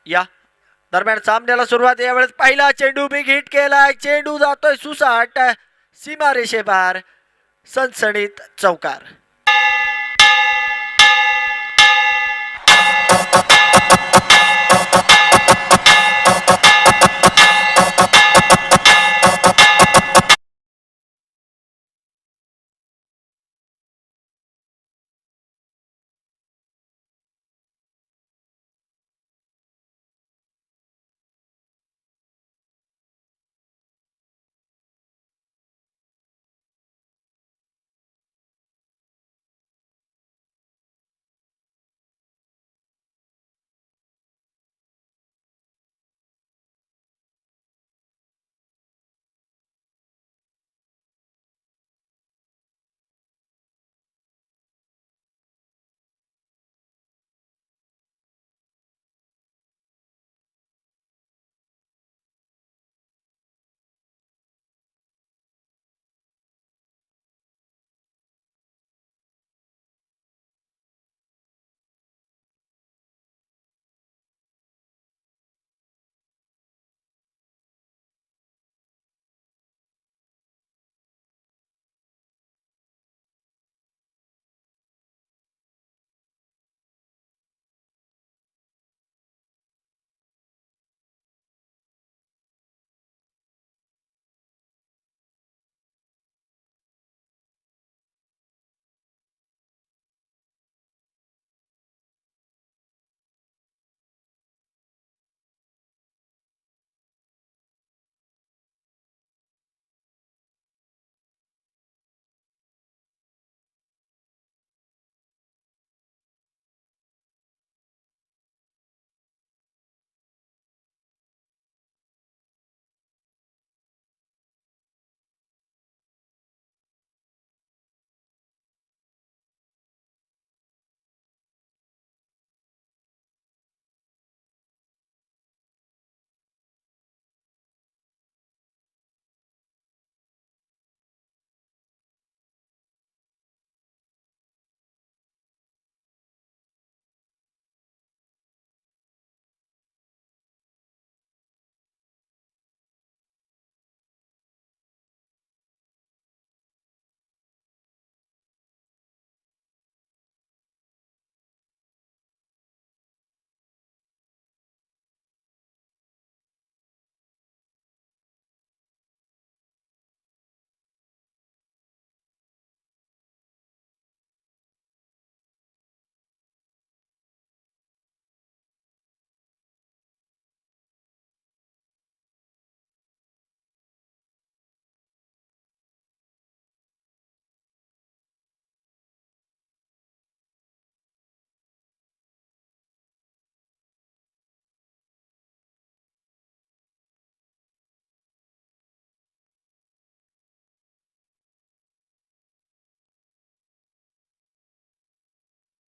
या दरम्यान सामन्याला सुरुवात. यावेळेस पहिला चेंडू बिग हिट केलाय. चेंडू जातोय सुसाट सीमारेषेपार. सनसणीत चौकार.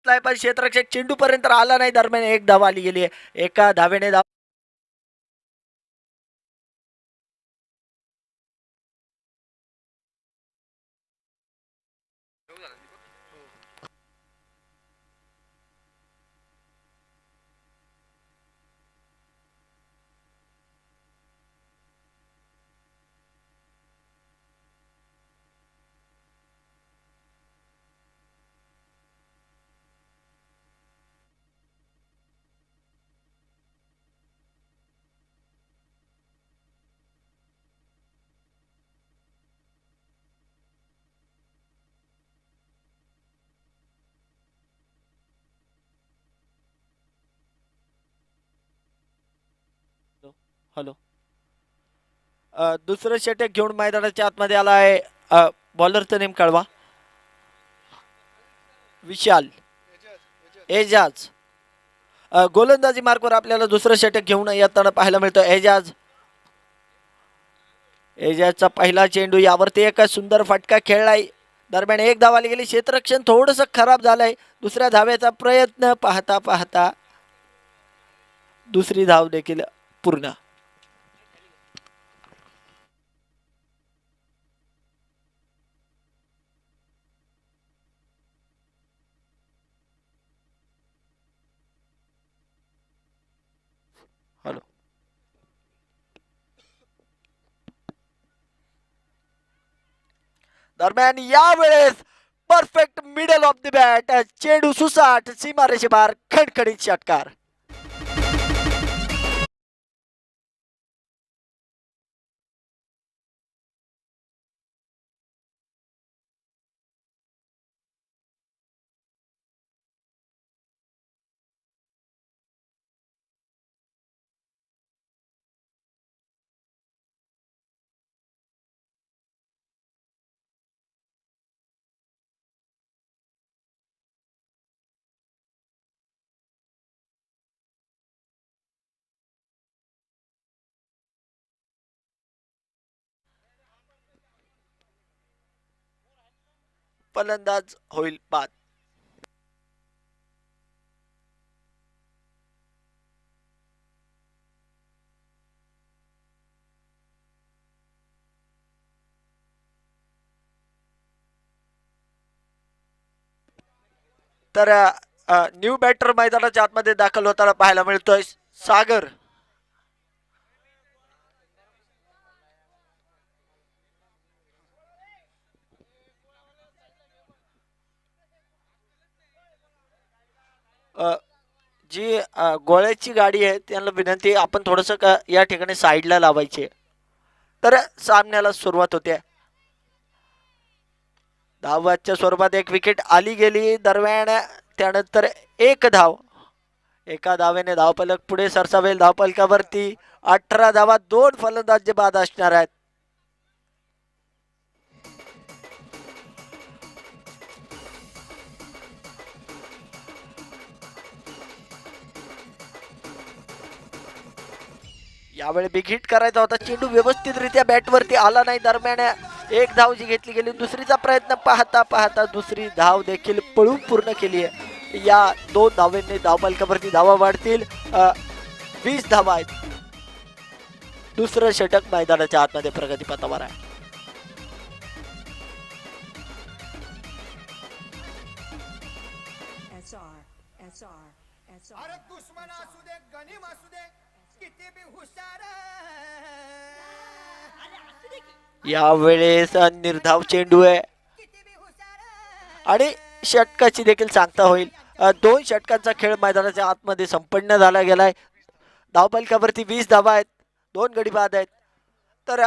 पण क्षेत्ररक्षक चेंडू पर्यंत आला नाही. दरम्यान एक धाव आली गेली. एका धावेने धाव. हॅलो. दुसरं षटक घेऊन मैदानाच्या आतमध्ये आला आहे. बॉलरचं नेम कळवा. विशाल एजाज. गोलंदाजी मार्कवर आपल्याला दुसरं षटक घेऊन येताना पाहायला मिळतं. एजाजचा पहिला चेंडू. यावरती एक सुंदर फटका खेळलाय. दरम्यान एक धाव आली गेली. क्षेत्ररक्षण थोडंसं खराब झालंय. दुसऱ्या धावेचा प्रयत्न पाहता पाहता दुसरी धाव देखील पूर्ण. दरम्यान यावेळेस perfect middle of the bat, चेंडू सुसाट सीमारेषे बाहेर, खणखणीत षटकार. फलंदाज होईल बाद. तर न्यू बॅटर मैदानाच्या आतमध्ये दाखल होताना पाहायला मिळतोय सागर. जी गोळ्याची गाडी आहे त्यांना विनंती, आपण थोडस या ठिकाणी साईडला लावायचे. तर सामन्याला सुरुवात होते. धावाच्या स्वरूपात एक विकेट आली गेली. दरम्यान त्यानंतर एक धाव, एका धावेने धावफलक पुढे सरसावेल. धावफलकावरती 18 धावा, 2 फलंदाज जे बाद असणार आहेत. यावेळी बिग हिट करायचा होता, चेंडू व्यवस्थितरित्या बॅटवरती आला नाही. दरम्यान एक धाव जी घेतली गेली, दुसरीचा प्रयत्न पाहता पाहता दुसरी धाव देखील पळून पूर्ण केली आहे. या 2 धावांनी धावफलकावरती धावा वाढतील. 20 धावा आहेत. दुसरं षटक मैदानाच्या आतमध्ये प्रगतीपथावर आहे. यावेळेस निर्धाव चेंडू आहे आणि षटकाची देखील सांगता होईल. 2 षटकांचा खेळ मैदानाच्या आतमध्ये संपन्न झाला गेलाय. धावफलकावरती 20 धावा आहेत, 2 गडी बाद आहेत. तर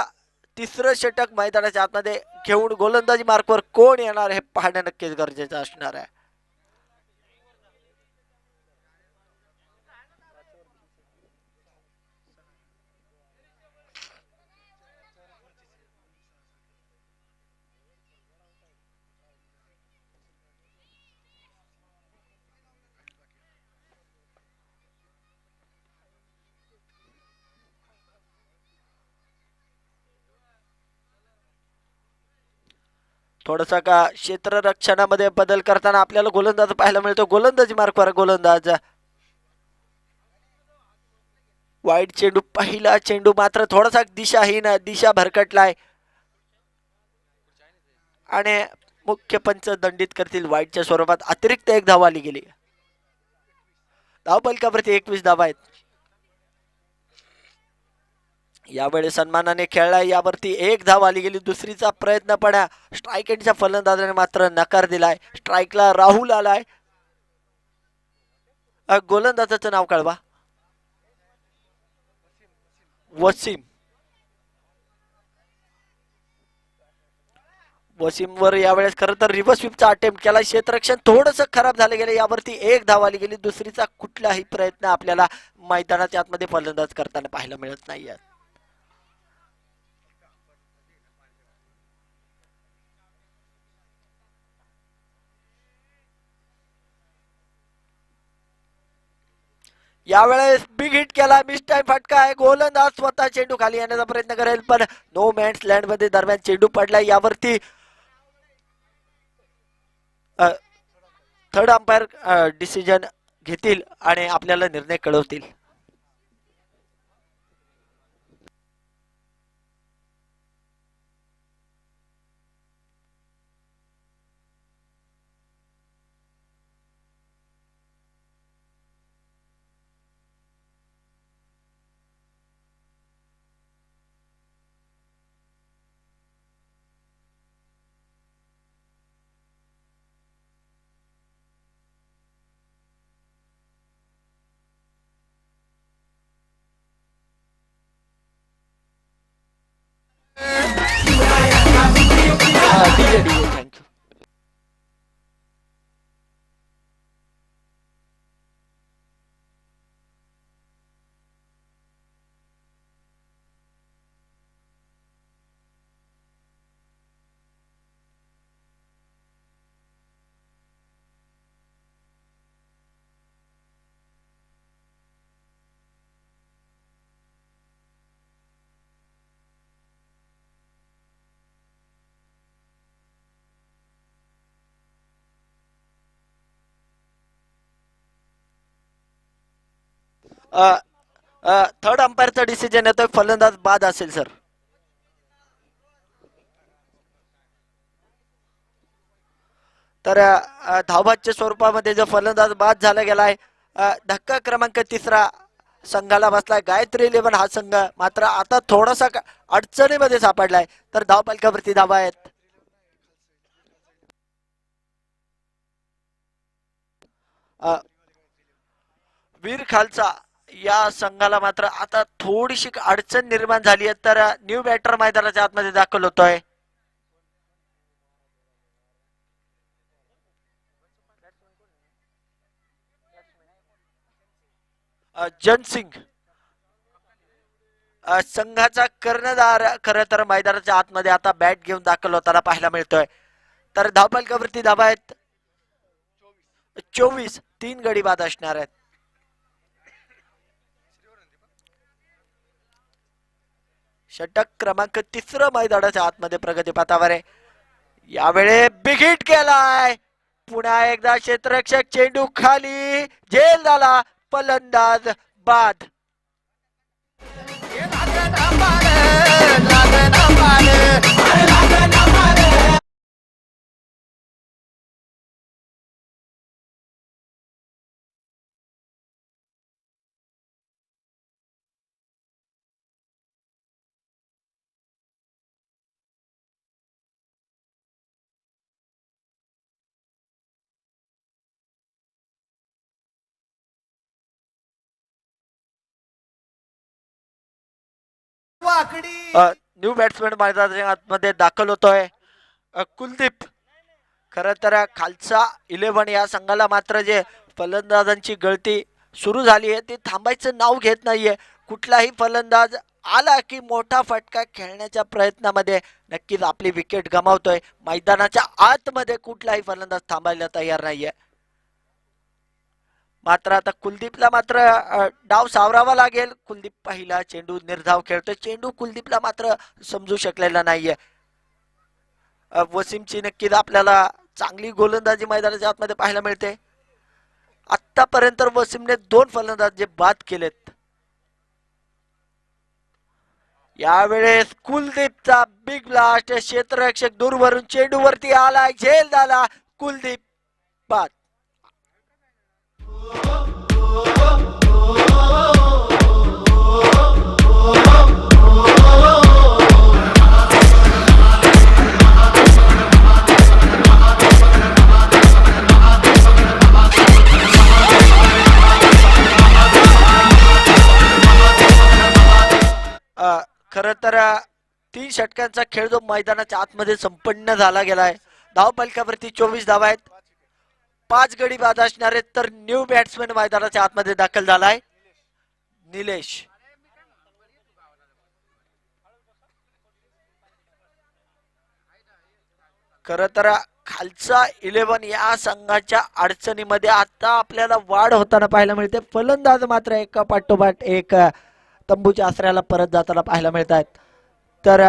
तिसरं षटक मैदानाच्या आतमध्ये घेऊन गोलंदाजी मार्कवर कोण येणार हे पाहणं नक्कीच गरजेचं असणार आहे. थोडासा का क्षेत्ररक्षणामध्ये बदल करताना आपल्याला गोलंदाज पाहायला मिळतो. गोलंदाजी मार्कवर गोलंदाज. वाईट चेंडू, पहिला चेंडू मात्र थोडासा दिशाहीन, दिशा भरकटलाय आणि मुख्य पंच दंडित करतील. वाईटच्या स्वरूपात अतिरिक्त एक धाव आली गेली. धावफलकावरती 21 धावा आहेत. यावेळी सन्मानाने खेळलाय, यावरती एक धाव आली गेली. दुसरीचा प्रयत्न पण स्ट्राईक एंडच्या फलंदाजाने मात्र नकार दिलाय. स्ट्राईकला राहुल आलाय. गोलंदाजाचं नाव कळवा. वसीम. वसीमवर यावेळेस खरं तर रिव्हर्स स्वीपचा अटेम्प्ट केला. क्षेत्ररक्षण थोडस खराब झालं गेलं. यावरती एक धाव आली गेली. दुसरीचा कुठलाही प्रयत्न आपल्याला मैदानाच्या आतमध्ये फलंदाज करताना पाहायला मिळत नाहीये. यावेळेस बिग हिट केला, मिस टाइम फटका आहे. गोलंदाज स्वतः चेंडू खाली येण्याचा प्रयत्न करेल, पण नो मॅन्स लँड मध्ये दरम्यान चेंडू पडला. यावरती थर्ड अंपायर डिसिजन घेतील आणि आपल्याला निर्णय कळवतील. थर्ड अंपायरचा डिसिजन येतोय, फलंदाज बाद असेल सर. तर धावबादच्या स्वरूपामध्ये जो फलंदाज बाद झाला गेलाय, धक्का क्रमांक 3 संघाला बसलाय. गायत्री 11 हा संघ मात्र आता थोडासा अडचणीमध्ये सापडलाय. तर धावपालकावरती धावा आहेत. वीर खालचा या संघाला मात्र आता थोडीशी अडचण निर्माण झाली आहे. तर न्यू बॅटर मैदानाच्या आतमध्ये दाखल होतोय. जनसिंग संघाचा कर्णधार खरं तर मैदानाच्या आतमध्ये आता बॅट घेऊन दाखल होताना पाहायला मिळतोय. तर धावपालकावरती धावा आहेत 24. 3 गडी बाद असणार आहेत. षटक क्रमांक 3 मैदानाच्या आतमध्ये प्रगतीपथावर आहे. यावेळी बिग हिट केलाय. पुन्हा एकदा क्षेत्ररक्षक चेंडू खाली, झेल झाला, फलंदाज बाद. न्यू बॅट्समॅन मैदानाच्या आतमध्ये दाखल होतोय कुलदीप. खरं तर खालचा 11 या संघाला मात्र जे फलंदाजांची गळती सुरू झाली आहे ती थांबायचं नाव घेत नाहीये. कुठलाही फलंदाज आला की मोठा फटका खेळण्याच्या प्रयत्नामध्ये नक्कीच आपली विकेट गमावतोय. मैदानाच्या आतमध्ये कुठलाही फलंदाज थांबायला तयार नाहीये. मात्र आता कुलदीपला मात्र डाव सावरावा लागेल. कुलदीप पहिला चेंडू निर्धाव खेळतोय. चेंडू कुलदीपला मात्र समजू शकलेला नाहीये. वसीमची नक्कीच आपल्याला चांगली गोलंदाजी मैदानाच्या आतमध्ये पाहायला मिळते. आतापर्यंत वसीमने 2 फलंदाज जे बाद केलेत. यावेळेस कुलदीपचा बिग ब्लास्ट, क्षेत्ररक्षक दूरवरून चेंडूवरती आलाय, झेल झाला, कुलदीप बाद. खर तर 3 षटकांचा खेळ जो मैदानाच्या आतमध्ये संपन्न झाला गेलाय. धावफलकावरती 24 धावा आहेत. 5 गडी बाद असणार आहेत. तर न्यू बॅट्समॅन मैदानाच्या आतमध्ये दाखल झालाय निलेश. खर तर खालचा 11 या संघाच्या अडचणीमध्ये आता आपल्याला वाढ होताना पाहायला मिळते. फलंदाज मात्र एका पाठोपाठ एक तंबूच्या आश्रयाला परत जाताना पाहायला मिळत आहेत. तर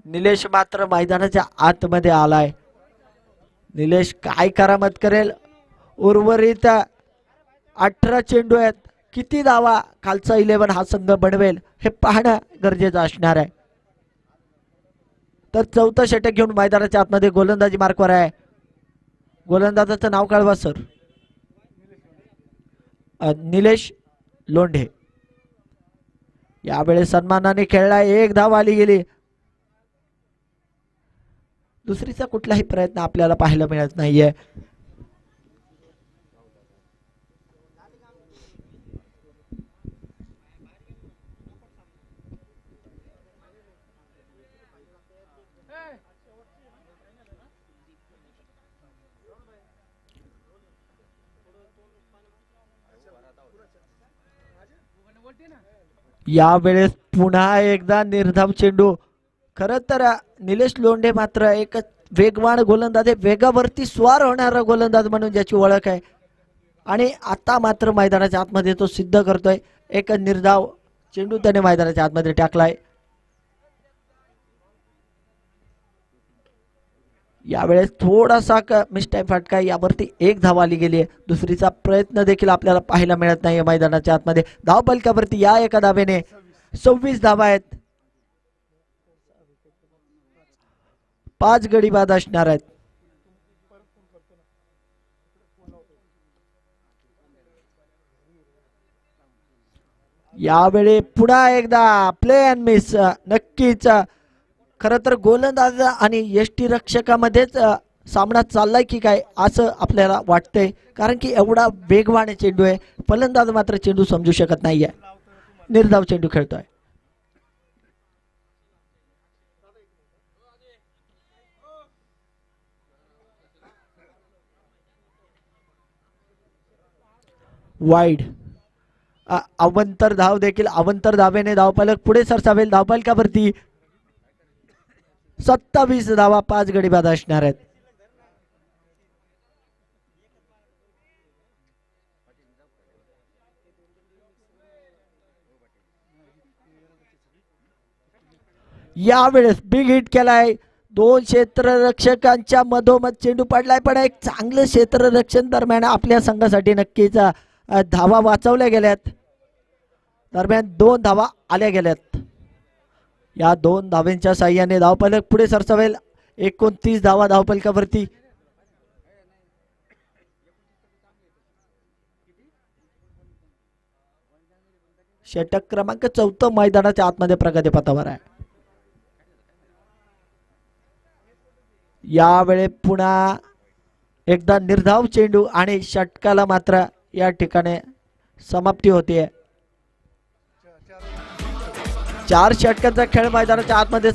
निलेश मात्र मैदानाच्या आतमध्ये आलाय. निलेश काय करामत करेल. उर्वरित 18 चेंडू आहेत. किती धावा खालचा 11 हा संघ बनवेल हे पाहणं गरजेचं असणार आहे. तर 4थं षटक घेऊन मैदानाच्या आतमध्ये गोलंदाजी मार्कवर आहे. गोलंदाजाचं नाव कळवा सर. निलेश लोंढे. यावेळेस सन्मानाने खेळलाय. 1 धाव आली गेली. दुसरीचा कुठलाही प्रयत्न आपल्याला पाहायला मिळत नाहीये. यावेळेस पुन्हा एकदा निर्धाव चेंडू. खरं तर निलेश लोंढे मात्र एक वेगवान गोलंदाज आहे. वेगावरती स्वार होणारा गोलंदाज म्हणून ज्याची ओळख आहे. आणि आता मात्र मैदानाच्या आतमध्ये तो सिद्ध करतोय. एक निर्धाव चेंडू त्याने मैदानाच्या आतमध्ये टाकलाय. यावेळेस थोडासा मिस्टेक फटका, यावरती एक धाव आली गेली आहे. दुसरीचा प्रयत्न देखील आपल्याला पाहायला मिळत नाहीये मैदानाच्या आतमध्ये. धाव फलकावरती या एका धावेने 26 धावा आहेत. 5 गडी बाद असणार आहेत. यावेळी पुन्हा एकदा प्ले अँड मिस. नक्कीच खरं तर गोलंदाज आणि यष्टीरक्षकामध्येच सामना चाललाय की काय असं आपल्याला वाटतंय, कारण की एवढा वेगवान चेंडू आहे. फलंदाज मात्र चेंडू समजू शकत नाहीये. निर्धाव चेंडू खेळतोय. वाईड. अवंतर धाव देखील, अवंतर धावेने धावफलक पुढे सरसावेल. धावफलकावरती 27 धावा, 5 गडी बाद असणार आहेत. यावेळेस बिग हिट केलाय. 2 क्षेत्ररक्षकांच्या मधोमध चेंडू पडलाय, पण एक चांगलं क्षेत्ररक्षण दरम्यान आपल्या संघासाठी नक्कीच धावा वाचवल्या गेल्यात. दरम्यान 2 धावा आल्या गेल्यात. या 2 धावांच्या साह्याने धावफलक पुढे सरसावेल. 29 धावा धावफलकावरती. षटक क्रमांक 4 मैदानाच्या आतमध्ये प्रगतीपथावर आहे. यावेळी पुन्हा एकदा निर्धाव चेंडू आणि षटकाला मात्र या ठिकाणी समाप्ती होतीये. 4 षटकांचा खेळ मैदानाच्या आतमध्ये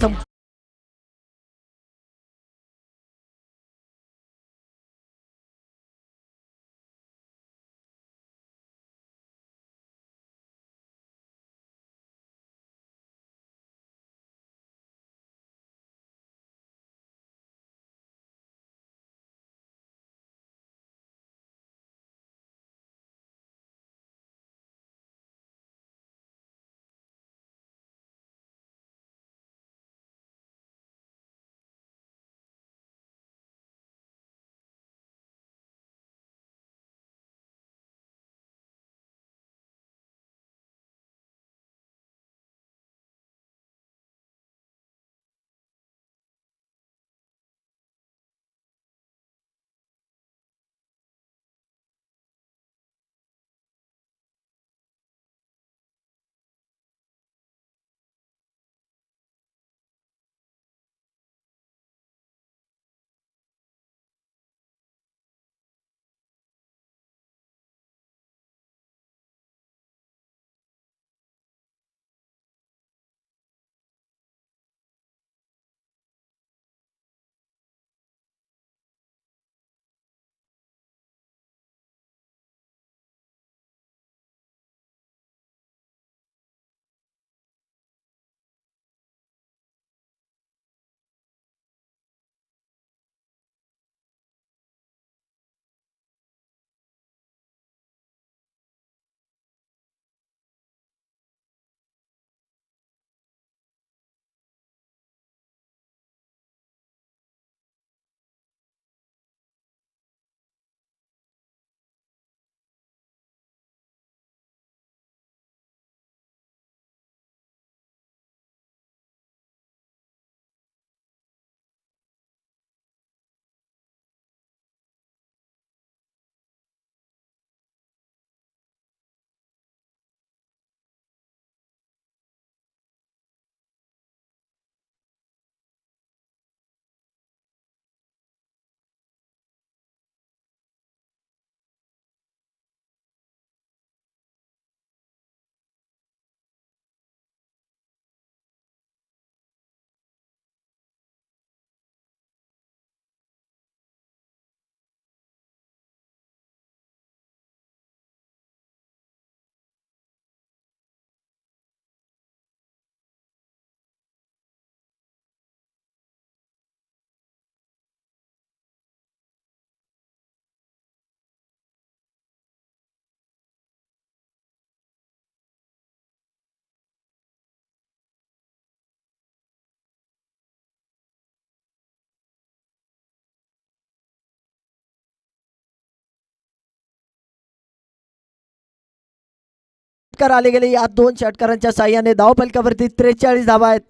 षटकार आले गेले. या 2 षटकारांच्या साह्याने धावफलकावरती 43 धावा आहेत.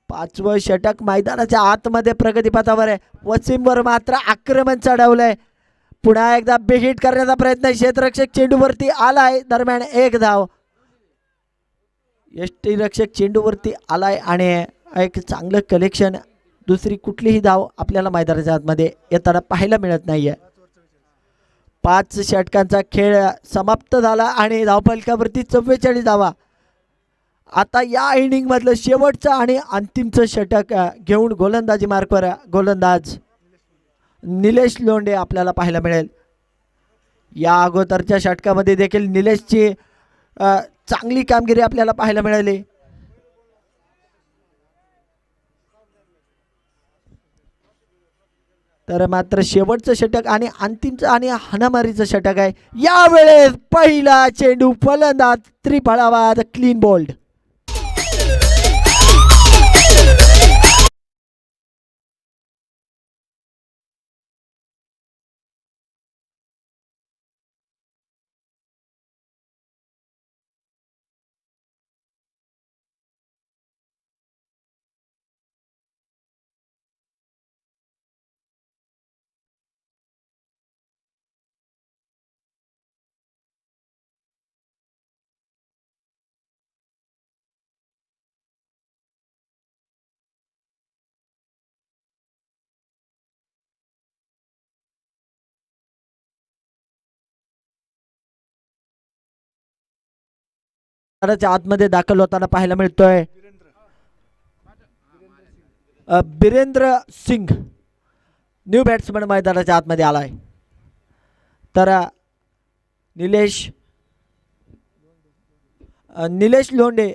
5वं षटक मैदानाच्या आतमध्ये प्रगतीपथावर आहे. वसीमवर मात्र आक्रमण चढवलंय. पुन्हा एकदा बिग हिट करण्याचा प्रयत्न. क्षेत्ररक्षक चेंडूवरती आलाय. दरम्यान 1 धाव. यष्टीरक्षक चेंडूवरती आलाय आणि एक चांगलं कलेक्शन. दुसरी कुठलीही धाव आपल्याला मैदानाच्या आतमध्ये येताना पाहायला मिळत नाहीये. 5 षटकांचा खेळ समाप्त झाला आणि धावफलकावरती 44 धावा. आता या इनिंग मधलं शेवटचं आणि अंतिमचं षटक घेऊन गोलंदाजी मार्कवर गोलंदाज निलेश लोंढे आपल्याला पाहायला मिळेल. या अगोदरच्या षटकामध्ये देखील निलेशची चांगली कामगिरी आपल्याला पाहायला मिळाली. तर मात्र शेवटचं षटक आणि अंतिमचं आणि हाणामारीचं षटक आहे. यावेळेस पहिला चेंडू फलंदाज त्रिफळावाद क्लीन बोल्ड. आतमध्ये दाखल होताना पाहायला मिळतोय बिरेंद्र सिंग. न्यू बॅट्समन मैदानाच्या आतमध्ये आलाय. तर निलेश लोंढे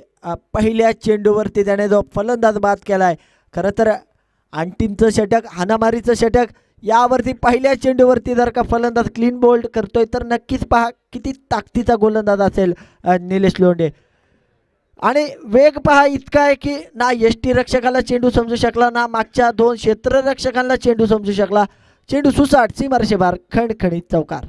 पहिल्या चेंडूवरती त्याने जो फलंदाज बाद केलाय. खरं तर अंतिमचं षटक हाणामारीचं षटक यावरती पहिल्या चेंडूवरती जर का फलंदाज क्लीन बोल्ड करतोय तर नक्कीच पहा किती ताकदीचा गोलंदाज असेल निलेश लोंढे. आणि वेग पहा इतका आहे की ना यष्टीरक्षकाला चेंडू समजू शकला ना मागच्या 2 क्षेत्ररक्षकांना चेंडू समजू शकला. चेंडू सुसाट सीमारेषेबार खणखणीत चौकार.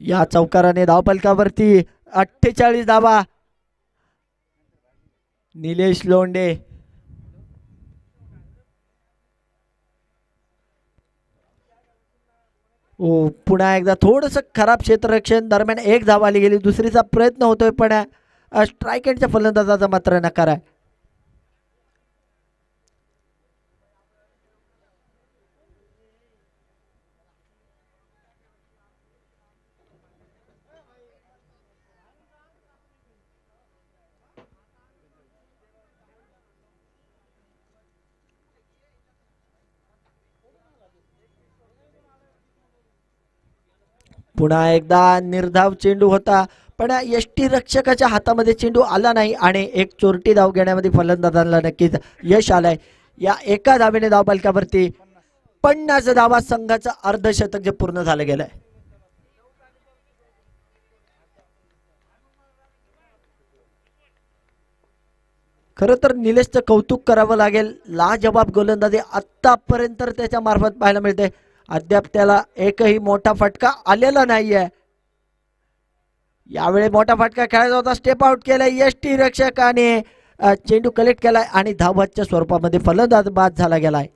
या चौकाराने धावफलकावरती 48 धावा. निलेश लोंढे पुन्हा एकदा थोडंसं खराब क्षेत्ररक्षण. दरम्यान 1 धाव आली गेली. दुसरीचा प्रयत्न होतोय पण स्ट्राईक एंडच्या फलंदाजाचा मात्र नकार आहे. पुन्हा एकदा निर्धाव चेंडू होता पण यष्टीरक्षकाच्या हातामध्ये चेंडू आला नाही आणि एक चोरटी धाव घेण्यामध्ये फलंदाजांना नक्कीच यश आलंय. या एका धावेने धावफलकावरती 50 धावा. संघाचं अर्धशतक जे पूर्ण झालं गेलंय. खरं तर निलेशचं कौतुक करावं लागेल. लाजवाब गोलंदाजी आतापर्यंत त्याच्या मार्फत पाहायला मिळते. अद्याप त्याला एकही मोठा फटका आलेला नाहीये. यावेळी मोठा फटका खेळायचा होता. स्टेप आउट केलाय यष्टीरक्षकाने. चेंडू कलेक्ट केलाय आणि धावाच्या स्वरूपामध्ये फलंदाज बाद झाला गेलाय.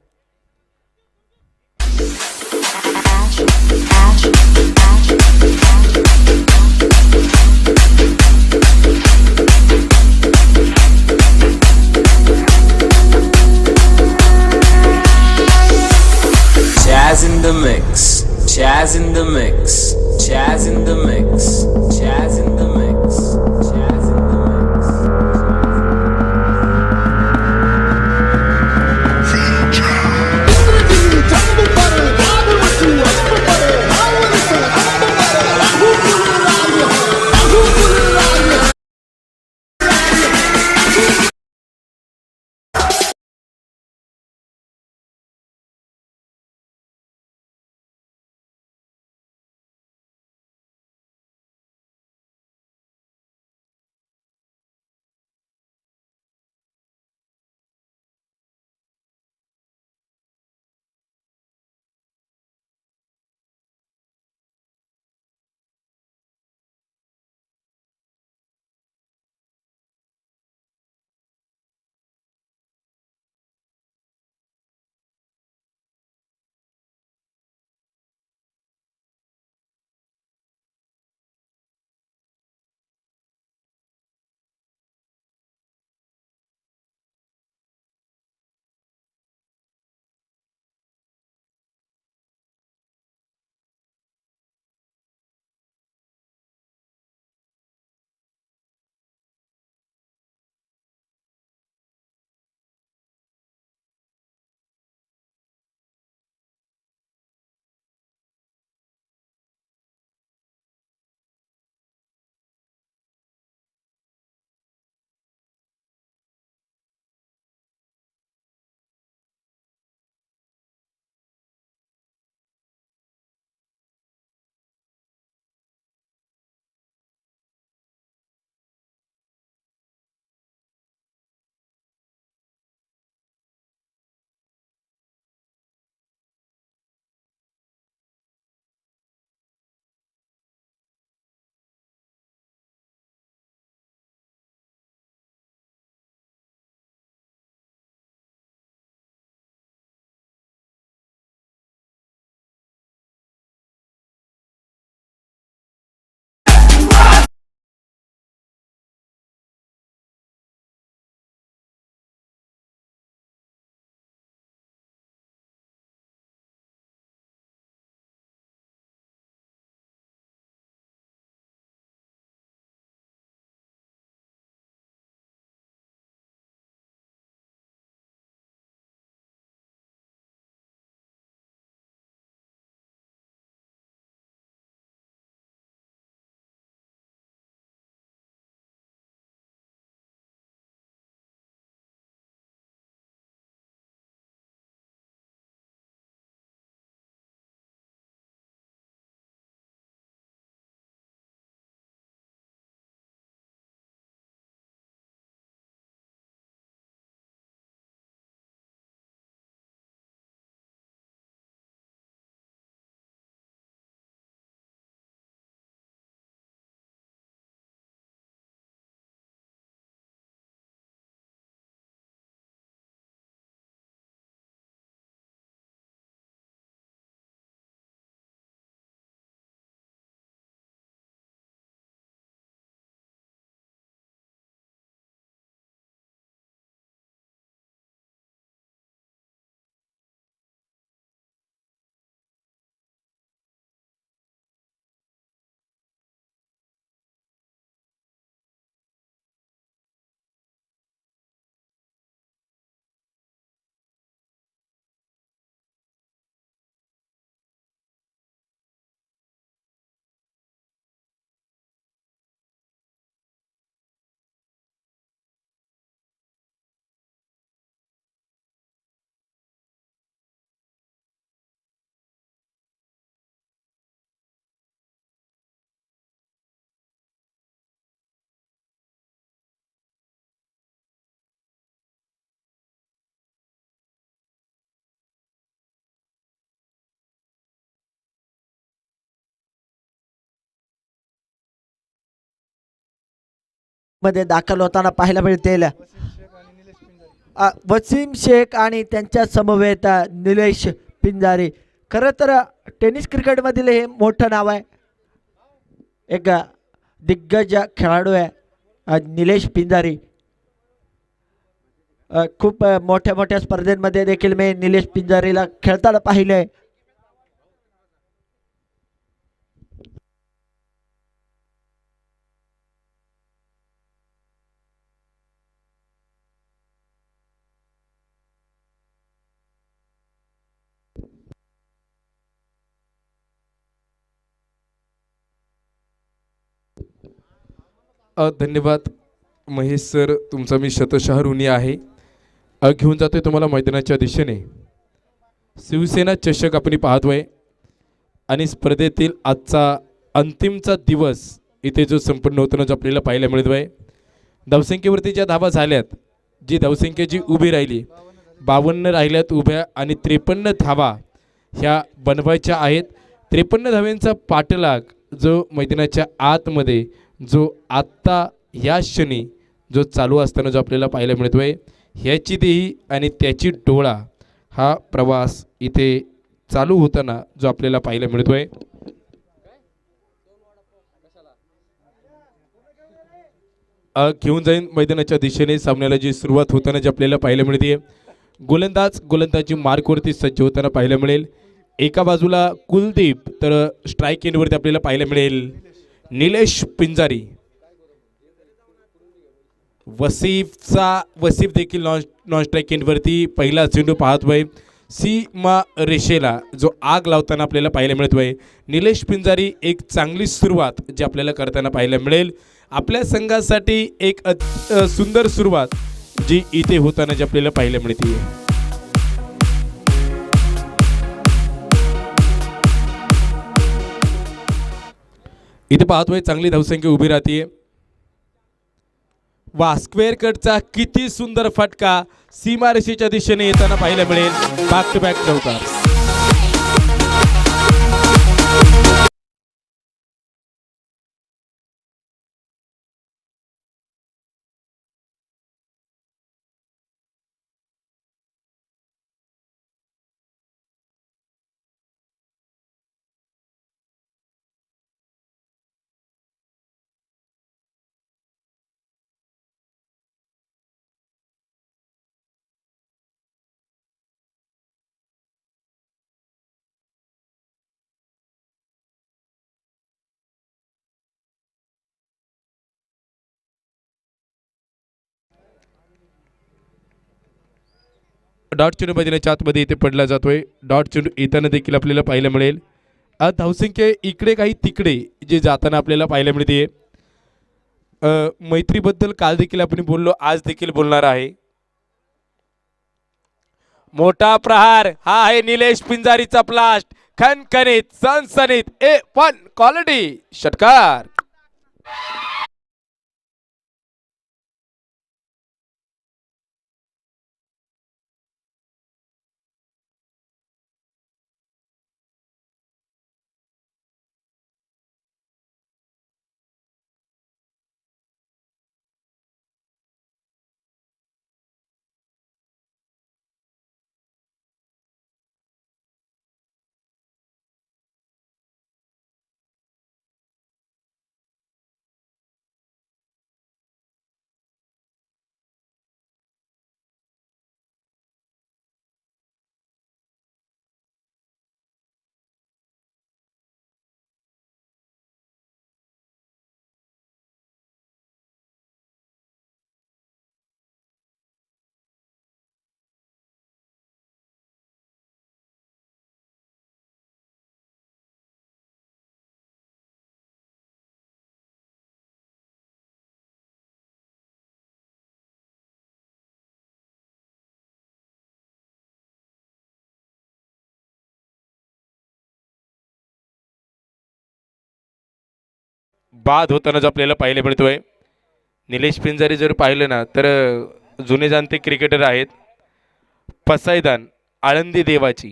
Jazz in the mix, jazz in the mix, jazz in the mix, jazz in the mix, jazz in the mix. मध्ये दाखल होताना पाहायला मिळतील वसीम शेख आणि त्यांच्या समवेत निलेश पिंजारी. खरं तर टेनिस क्रिकेटमधील हे मोठं नाव आहे, एक दिग्गज खेळाडू आहे निलेश पिंजारी. खूप मोठ्या मोठ्या स्पर्धेमध्ये देखील मी निलेश पिंजारीला खेळताना पाहिले. धन्यवाद महेश सर, तुमचा मी शतशः ऋणी आहे. घेऊन जातोय तुम्हाला मैदानाच्या दिशेने. शिवसेना चषक आपण पाहतोय आणि स्पर्धेतील आजचा अंतिमचा दिवस इथे जो संपन्न होताना जो आपल्याला पाहायला मिळतोय. धावसंख्येवरती ज्या धावा झाल्यात, जी धावसंख्या जी उभी राहिली 52 राहिल्यात उभ्या आणि 53 धावा ह्या बनवायच्या आहेत. 53 धाव्यांचा पाठलाग जो मैदानाच्या आतमध्ये जो आत्ता या क्षणी जो चालू असताना जो आपल्याला पाहायला मिळतोय, ह्याची देही आणि त्याची डोळा हा प्रवास इथे चालू होताना जो आपल्याला पाहायला मिळतोय. घेऊन जाईन मैदानाच्या दिशेने सामन्याला जी सुरुवात होताना जी आपल्याला पाहायला मिळते. गोलंदाजी मार्कवरती सज्ज होताना पाहायला मिळेल. एका बाजूला कुलदीप, तर स्ट्राईक एंडवरती आपल्याला पाहायला मिळेल निलेश पिंजारी. वसीफ देखील नॉन स्ट्राईक एंडवरती पहिला चेंडू पाहतोय. सीमा रेषेला जो आग लावताना आपल्याला पाहायला मिळतोय. निलेश पिंजारी एक चांगली सुरुवात जी आपल्याला करताना पाहायला मिळेल. आपल्या संघासाठी एक सुंदर सुरुवात जी इथे होताना जी आपल्याला पाहायला मिळते. इथे पाहतोय चांगली धावसंख्या उभी राहते. वा, स्क्वेअर कटचा किती सुंदर फटका सीमारेषेच्या दिशेने येताना पाहायला मिळेल. बॅक टू बॅक चौकार. डॉट चेंडू मैदानाच्या आतमध्ये इथे पडला जातोय. डॉट चेंडू येताना देखील आपल्याला पाहायला मिळेल. धावसंख्या इकडे काही तिकडे जे जाताना आपल्याला पाहायला मिळते. मैत्रीबद्दल काल देखील आपण बोललो, आज देखील बोलणार आहे. मोठा प्रहार हा आहे निलेश पिंजारीचा ब्लास्ट. खणखणीत सनसनीत A1 क्वालिटी षटकार. बाद होताना जो आपल्याला पाहायला मिळतोय. निलेश पिंजारी जर पाहिलं ना तर जुने जाणते क्रिकेटर आहेत. पसायदान, आळंदी देवाची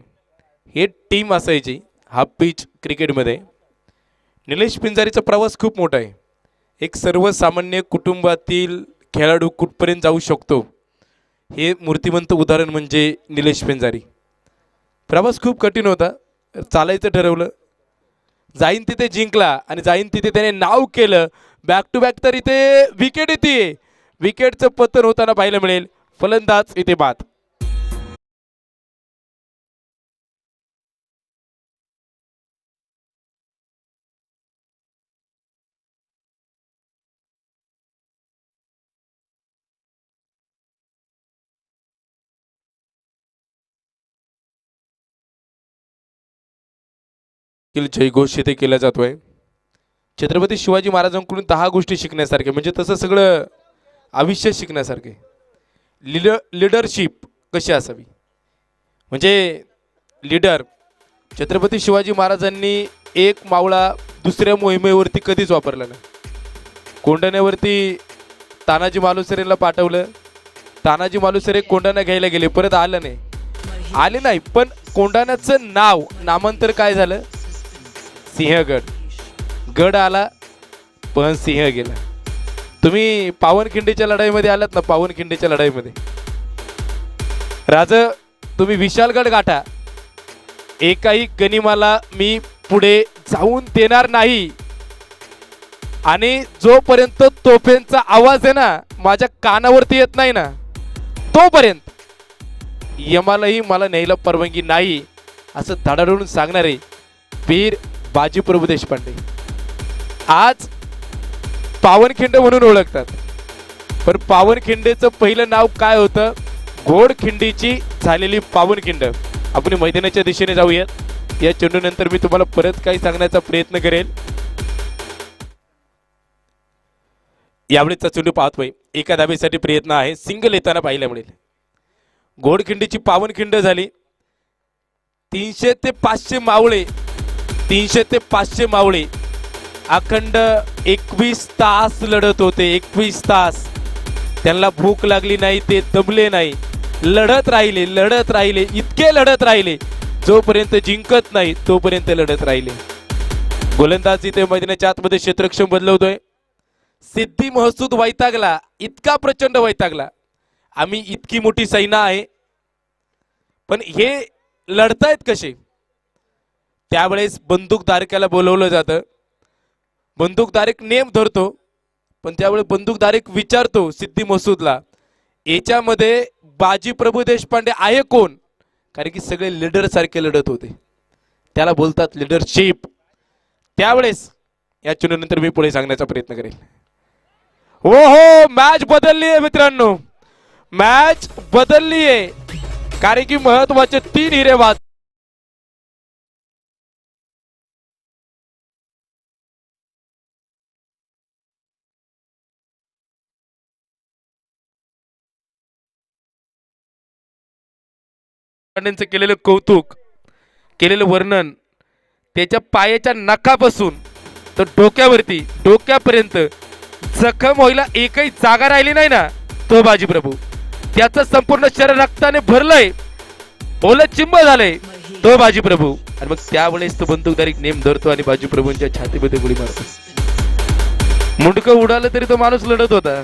हे टीम असायची हा पिच क्रिकेटमध्ये. निलेश पिंजारीचा प्रवास खूप मोठा आहे. एक सर्वसामान्य कुटुंबातील खेळाडू कुठपर्यंत जाऊ शकतो हे मूर्तिमंत उदाहरण म्हणजे निलेश पेंजारी. प्रवास खूप कठीण होता. चालायचं ठरवलं, जाईन तिथे जिंकला आणि जाईन तिथे त्याने नाव केलं. बॅक टू बॅक तर इथे विकेट येते. विकेटचं पतन होताना पाहायला मिळेल. फलंदाज इथे बाद. जयघोष इथे केला जातोय. छत्रपती शिवाजी महाराजांकडून 10 गोष्टी शिकण्यासारखे, म्हणजे तसं सगळं आयुष्य शिकण्यासारखे. लीडरशिप कशी असावी, म्हणजे लीडर. छत्रपती शिवाजी महाराजांनी एक मावळा दुसऱ्या मोहिमेवरती कधीच वापरला नाही. कोंढाण्यावरती तानाजी मालुसरेला पाठवलं. तानाजी मालुसरे कोंढाणा घ्यायला गेले, परत आलं नाही. आले नाही, पण कोंढाण्याचं नामांतर काय झालं? सिंहगड. गड आला पण सिंह गेला. तुम्ही पावनखिंडीच्या लढाईमध्ये आलात ना, पावनखिंडीच्या लढाईमध्ये राजा तुम्ही विशालगड गाठा, एकाही गनिमाला मी पुढे जाऊन देणार नाही. आणि जोपर्यंत तोफेंचा आवाज आहे ना माझ्या कानावरती येत नाही ना, तोपर्यंत यमालाही मला न्यायला परवानगी नाही, असं धडाडून सांगणारे वीर बाजीप्रभू देशपांडे आज पावनखिंड म्हणून ओळखतात. पण पावनखिंडेचं पहिलं नाव काय होतं? घोडखिंडीची झालेली पावनखिंड. आपण मैदानाच्या दिशेने जाऊयात. या चेंडूनंतर मी तुम्हाला परत काही सांगण्याचा प्रयत्न करेल. यावेळेचा चेंडू पाहतोय, एका धाबेसाठी प्रयत्न आहे, सिंगल येताना पाहायला मिळेल. घोडखिंडीची पावनखिंड झाली. 300 ते 500 मावळे, 300 ते 500 मावळे अखंड 21 तास लढत होते. 21 तास त्यांना भूक लागली नाही, ते दमले नाही, लढत राहिले, इतके लढत राहिले जोपर्यंत जिंकत नाही तोपर्यंत लढत राहिले. गोलंदाज इथे मैदानाच्या आतमध्ये क्षेत्रक्षम बदलवतोय. सिद्धी महसूद वैतागला, इतका प्रचंड वैतागला. आम्ही इतकी मोठी सैना आहे, पण हे लढतायत कसे? त्यावेळेस बंदूकधारकाला बोलवलं जातं. बंदूकधारक नेम धरतो, पण त्यावेळेस बंदूकधारक विचारतो सिद्धी मसूदला, याच्यामध्ये बाजीप्रभू देशपांडे आहे कोण? कारण की सगळे लीडर सारखे लढत होते, त्याला बोलतात लीडरशिप. त्यावेळेस या चुनीनंतर मी पुढे सांगण्याचा प्रयत्न करेल. हो, मॅच बदलली आहे मित्रांनो, मॅच बदलली आहे. कारण की महत्वाचे 3 हिरे बाद. केलेलं कौतुक, केलेलं वर्णन, त्याच्या पायाच्या नखापासून तर डोक्यापर्यंत जखम व्हायला एकही जागा राहिली नाही ना, तो बाजीप्रभू. त्याचं संपूर्ण शरीर रक्ताने भरलंय, ओलं चिंब झालंय, तो बाजीप्रभू. आणि मग त्यावेळेस तो बंदूकधारी नेम धरतो आणि बाजीप्रभूंच्या छातीमध्ये गोळी मारतो. मुंडकं उडालं तरी तो माणूस लढत होता.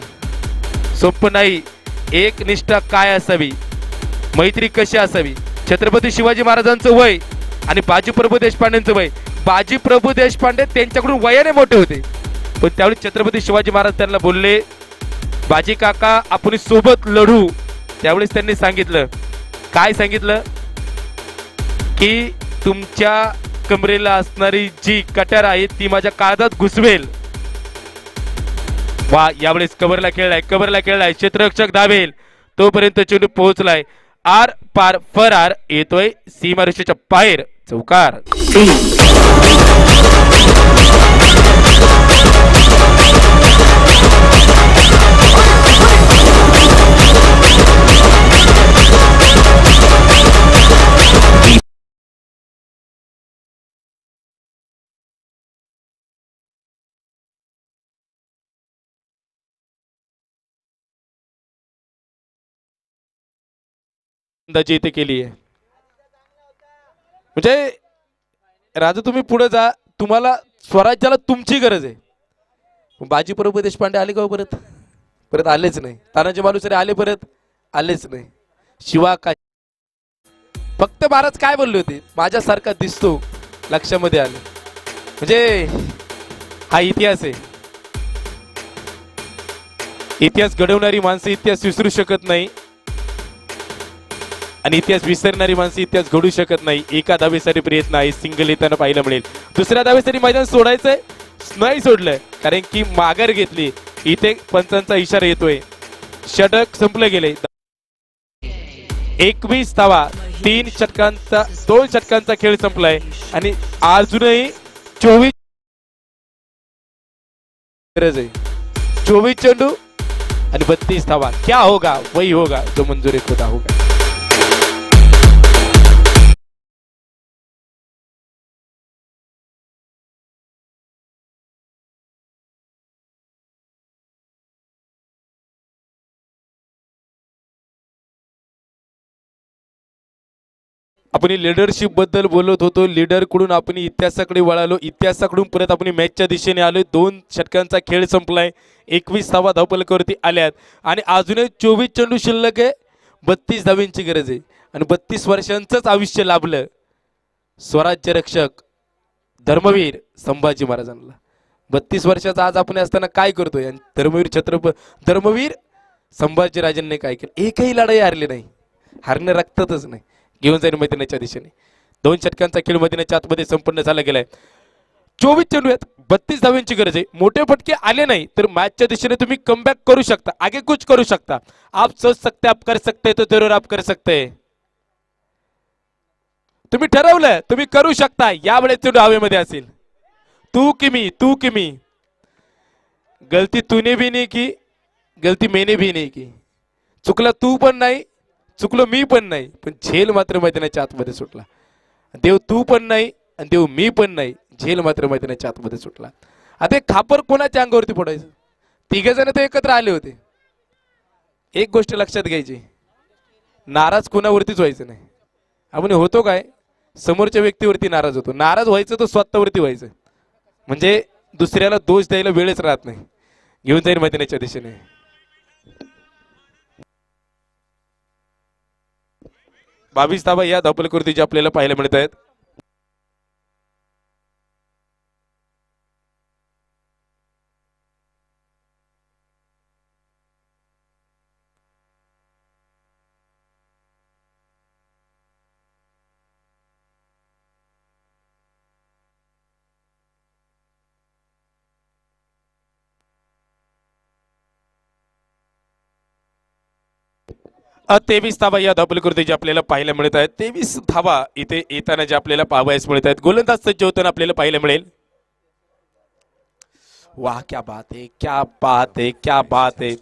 सोपं नाही. एक निष्ठा काय असावी, मैत्री कशी असावी. छत्रपती शिवाजी महाराजांचं वय आणि बाजीप्रभू देशपांडेंचं वय. बाजीप्रभू देशपांडे त्यांच्याकडून वयाने मोठे होते, पण त्यावेळी छत्रपती शिवाजी महाराज त्यांना बोलले, बाजी काका आपण सोबत लढू. त्यावेळेस त्यांनी सांगितलं, काय सांगितलं? की तुमच्या कमरेला असणारी जी कट्यार आहे ती माझ्या काळजात घुसवेल. वा, यावेळेस कबरला खेळलाय, क्षेत्ररक्षक धावेल, तोपर्यंत चेंडू पोहोचलाय. आर पार फरार, येतोय सीमारेषेच्या बाहेर, चौकार. अंदाजे इथे केली आहे. म्हणजे राजा तुम्ही पुढे जा, तुम्हाला स्वराज्याला तुमची गरज आहे. बाजी प्रभू देशपांडे आले का हो परत? परत आलेच नाही. तानाजी मालुसरे आले परत? आलेच नाही. शिवा काय फक्त महाराज काय बोलले होते? माझ्यासारखा दिसतो, लक्षामध्ये आलं. म्हणजे हा इतिहास आहे. इतिहास घडवणारी माणसं इतिहास विसरू शकत नाही आणि इतिहास विसरणारी माणसं इतिहास घडू शकत नाही. एका धावेसाठी प्रयत्न आहे, सिंगल येताना पाहायला मिळेल. दुसऱ्या धावेसाठी मैदान सोडायचंय, नाही सोडलंय, कारण की माघार घेतली. इथे पंचांचा इशारा येतोय. षटक संपले गेले. 21 धावा, 2 षटकांचा खेळ संपलाय आणि अजूनही 24 गरज आहे. 24 चेंडू आणि 32 धावा. क्या होगा वही होगा जो मंजूर खुदा होगा. आपण लिडरशिप बद्दल बोलत होतो. लीडर कडून आपण इतिहासाकडे वळालो. इतिहासाकडून परत आपण मॅचच्या दिशेने आलोय. 2 षटकांचा खेळ संपलाय. 21 धावा धावफलकावरती आल्यात आणि अजूनही 24 चेंडू शिल्लक आहे. 32 धावांची गरज आहे आणि 32 वर्षांचंच आयुष्य लाभलं स्वराज्य रक्षक धर्मवीर संभाजी महाराजांना. 32 वर्षाचा आज आपण असताना काय करतोय? धर्मवीर संभाजीराजांनी काय केलं? एकही लढाई हारली नाही. हारणे रक्तातच नाही. घेऊन जाईल मैदानाच्या दिशेने. 2 षटकांचा खेळ मैदानाच्या आतमध्ये संपन्न झाला गेलाय. 24 चेंडू आहेत. 32 धावांची गरज आहे. मोठे फटके आले नाही तर मॅचच्या दिशेने तुम्ही कमबॅक करू शकता, आगे कुछ करू शकता. आप सोच सकते, आप कर सकते, तो जरूर आप कर सकते. तुम्ही ठरवलं, तुम्ही करू शकता. यावेळेस चेंडू हवेमध्ये असेल. तू की मी, गलती तूने भी नहीं की, गलती मैंने भी नहीं की. चुकला तू पण नाही, चुकलो मी पण नाही, पण झेल मात्र मैदानाच्या आतमध्ये सुटला. देव तू पण नाही आणि देव मी पण नाही, झेल मात्र मैदानाच्या आतमध्ये सुटला. आता खापर कोणाच्या अंगावरती पडायचं? 3 जण ते एकत्र आले होते. एक गोष्ट लक्षात घ्यायची, नाराज कोणावरतीच व्हायचं नाही. आपण होतो काय? समोरच्या व्यक्तीवरती नाराज होतो. नाराज व्हायचं तर स्वतःवरती व्हायचं, म्हणजे दुसऱ्याला दोष द्यायला वेळच राहत नाही. घेऊन जाईल मैदानाच्या दिशेने. 22 धावा या धावफलकावरती आपल्याला पाहायला मिळत आहेत. तेवीस धावा या धावफलकावरती जे आपल्याला पाहायला मिळत आहेत. 23 धावा इथे येताना जे आपल्याला पाहावयास मिळत आहेत. गोलंदाज सज्ज होताना आपल्याला पाहायला मिळेल. वाह, क्या बात है, क्या बात है, क्या बात है.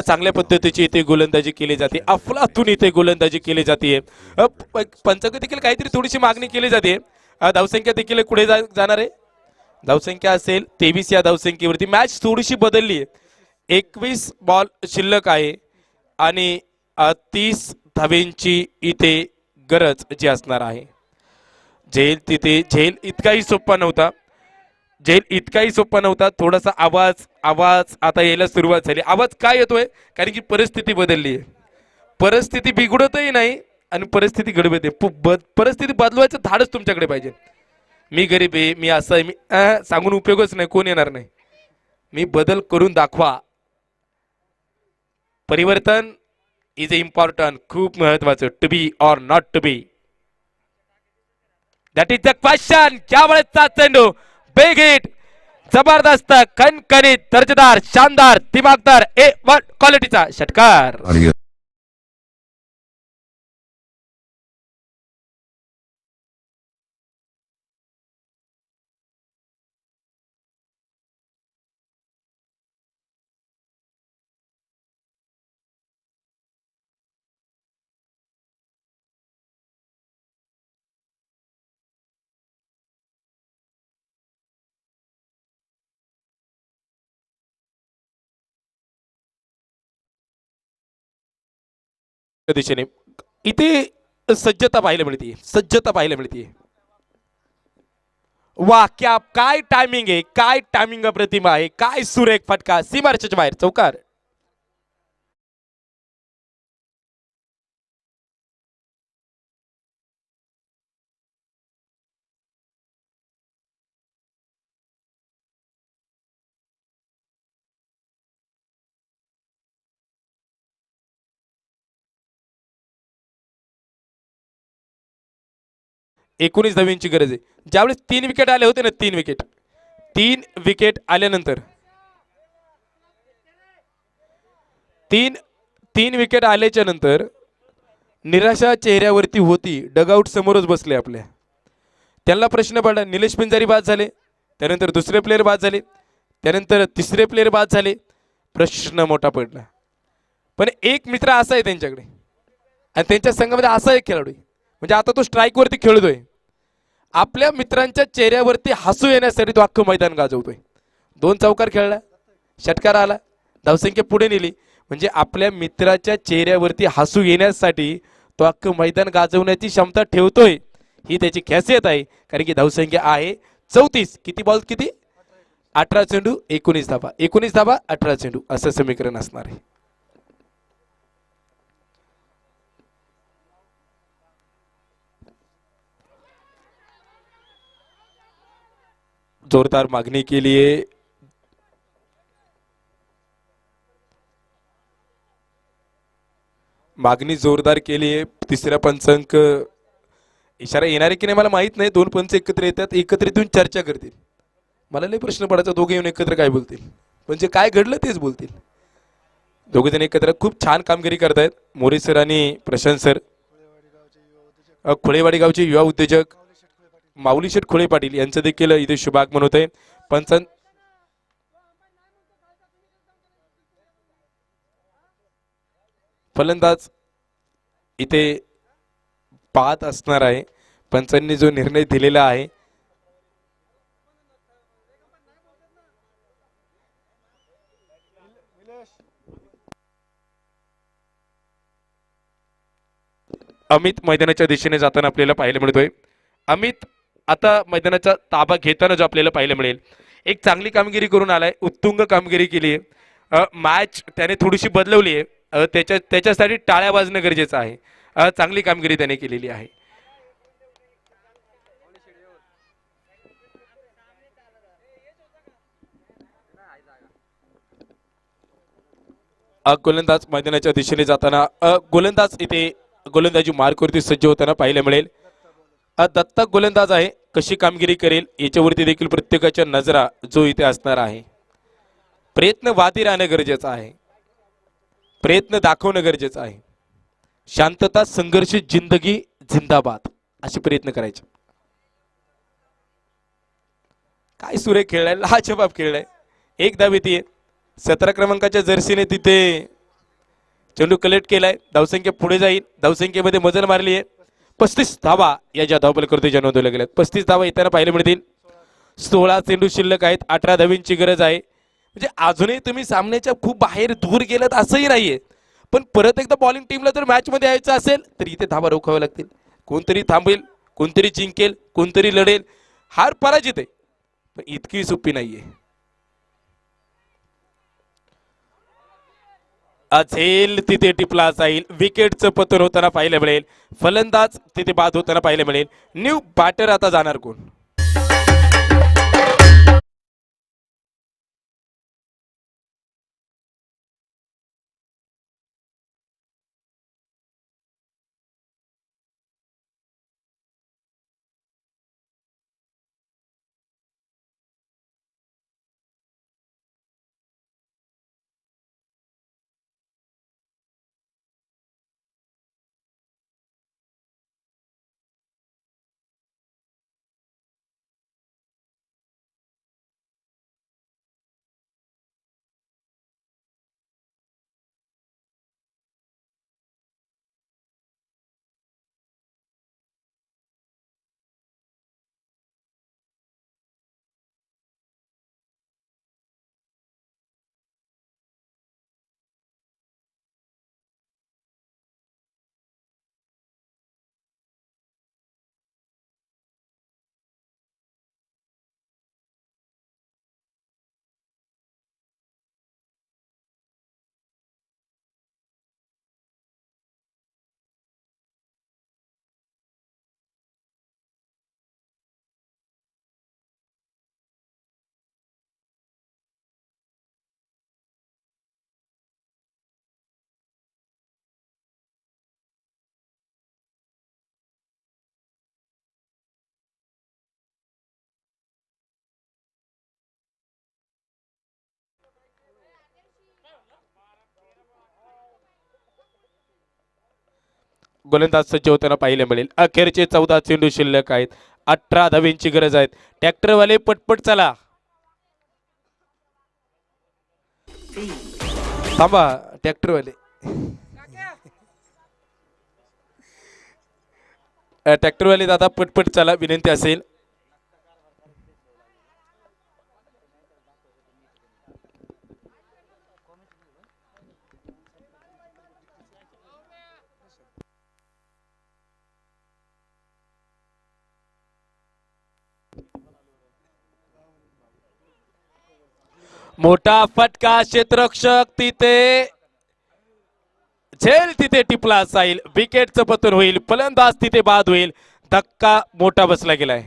चांगल्या पद्धतीची इथे गोलंदाजी केली जाते. अफलातून इथे गोलंदाजी केली जाते. पंचांक देखील काहीतरी थोडीशी मागणी केली जाते. धावसंख्या देखील पुढे जाणार आहे. धावसंख्या असेल 23 या धावसंख्येवरती. मॅच थोडीशी बदलली आहे. 21 बॉल शिल्लक आहे आणि 30 धावेंची इथे गरज जी असणार आहे. झेल इतकाही सोपा नव्हता. थोडासा आवाज आता यायला सुरुवात झाली. आवाज काय येतोय? कारण की परिस्थिती बदलली आहे. परिस्थिती बिघडतही नाही आणि परिस्थिती घडवते. परिस्थिती बदलवायचं धाडच तुमच्याकडे पाहिजे. मी गरीब आहे, मी असं आहे, मी सांगून उपयोगच नाही. कोण येणार नाही. मी बदल करून दाखवा. परिवर्तन इज इम्पॉर्टंट, खूप महत्वाचं. To be or not to be, that is the question. त्यावेळेसचा चेंडू बिग हिट, जबरदस्त, कणकणीत, दर्जेदार, शानदार, दिमागदार, A1 क्वालिटीचा षटकार. दिशेने इथे सज्जता पाहायला मिळते. वा क्या काय टायमिंग आहे, काय टायमिंग प्रतिमा आहे, काय सुरेख फटका सीमारेषेच्या बाहेर चौकार. एकोणीस धावींची गरज आहे. ज्यावेळेस 3 विकेट आले होते ना, 3 विकेट आल्यानंतर 3 विकेट आल्याच्या नंतर निराशा चेहऱ्यावरती होती. डगआउट समोरच बसले आपल्या. त्यांना प्रश्न पडला. निलेश पिंजारी बाद झाले, त्यानंतर दुसरे प्लेयर बाद झाले, त्यानंतर तिसरे प्लेयर बाद झाले. प्रश्न मोठा पडला. पण एक मित्र असा आहे त्यांच्याकडे आणि त्यांच्या संघामध्ये असा एक खेळाडू आहे, म्हणजे आता तो स्ट्राईकवरती खेळतोय. आपल्या मित्रांच्या चेहऱ्यावरती हसू येण्यासाठी तो अख्खं मैदान गाजवतोय. 2 चौकार खेळला, षटकार आला, धावसंख्या पुढे नेली. म्हणजे आपल्या मित्राच्या चेहऱ्यावरती हसू येण्यासाठी तो अख्खं मैदान गाजवण्याची क्षमता ठेवतोय. ही त्याची खासियत आहे. कारण की धावसंख्या आहे 34. किती बॉल किती? 18 चेंडू 19 धाबा, 19 धाबा 18 चेंडू असं समीकरण असणार आहे. जोरदार मागणी केली आहे. मागणी जोरदार केली आहे. तिसऱ्या पंचांक इशारा येणार आहे की नाही मला माहित नाही. 2 पंच एकत्र येतात, एकत्रित येऊन चर्चा करतील. मला लई प्रश्न पडायचा दोघे येऊन एकत्र काय बोलतील, म्हणजे काय घडलं तेच बोलतील. दोघे जण एकत्र खूप छान कामगिरी करतायत. मोरे सर आणि प्रशांत सर. खुळेवाडी गावचे युवा उद्योजक माऊली शेठ खुळे पाटील यांचं देखील इथे शुभागमन होत आहे. पंचांत फलंदाज इथे पाहत असणार आहे. पंचांनी जो निर्णय दिलेला आहे अमित मैदानाच्या दिशेने जाताना आपल्याला पाहायला मिळतोय. अमित आता मैदानाचा ताबा घेताना जो आपल्याला पाहायला मिळेल, एक चांगली कामगिरी करून आलाय, उत्तुंग कामगिरी केली आहे. मॅच त्याने थोडीशी बदलवली आहे. त्याच्यासाठी टाळ्या वाजणं गरजेचं आहे. चांगली कामगिरी त्याने केलेली आहे. गोलंदाज मैदानाच्या दिशेने जाताना गोलंदाज इथे गोलंदाजी मार्कवरती सज्ज होताना पाहायला मिळेल. दत्ता गोलंदाज आहे, कशी कामगिरी करेल याच्यावरती देखील प्रत्येकाच्या नजरा जो इथे असणार आहे. प्रयत्नवादी राहणं गरजेचं आहे, प्रयत्न दाखवणं गरजेचं आहे. शांतता संघर्ष जिंदगी जिंदाबाद असे प्रयत्न करायचे. काय सुरेख खेळलाय, लाजवाब खेळलाय. एक धाव येते. 17 क्रमांकाच्या जर्सीने तिथे चेंडू कलेक्ट केलाय. धावसंख्या पुढे जाईल. धावसंख्येमध्ये मजल मारली आहे. 35 धावा या ज्या धावपल करतोय नोंदवल्या गेल्यात. 35 धावा येताना पाहायला मिळतील. 16 चेंडू शिल्लक आहेत. 18 धावींची गरज आहे. म्हणजे अजूनही तुम्ही सामन्याच्या खूप बाहेर दूर गेलात असंही नाहीये, पण परत एकदा बॉलिंग टीमला जर मॅच मध्ये यायचं असेल तर इथे धावा रोखाव्या लागतील. कोणतरी थांबेल, कोणतरी जिंकेल, कोणतरी लढेल. हार पराजित आहे, पण इतकी सोपी नाहीये. अझेल तिथे टिपला जाईल. विकेटचं पतन होताना पाहायला मिळेल. फलंदाज तिथे बाद होताना पाहायला मिळेल. न्यू बॅटर आता जाणार कोण? गोलंदाज सज्ज होताना पाहायला मिळेल. अखेरचे 14 चेंडू शिल्लक आहेत. 18 धावेंची गरज आहे. ट्रॅक्टरवाले पटपट चला. थांबा ट्रॅक्टरवाले. ट्रॅक्टरवाले दादा पटपट चला, विनंती असेल. मोठा फटका, क्षेत्ररक्षक तिथे झेल तिथे टिपला जाईल. विकेटचं पतन होईल. फलंदाज तिथे बाद होईल. धक्का मोठा बसला गेलाय.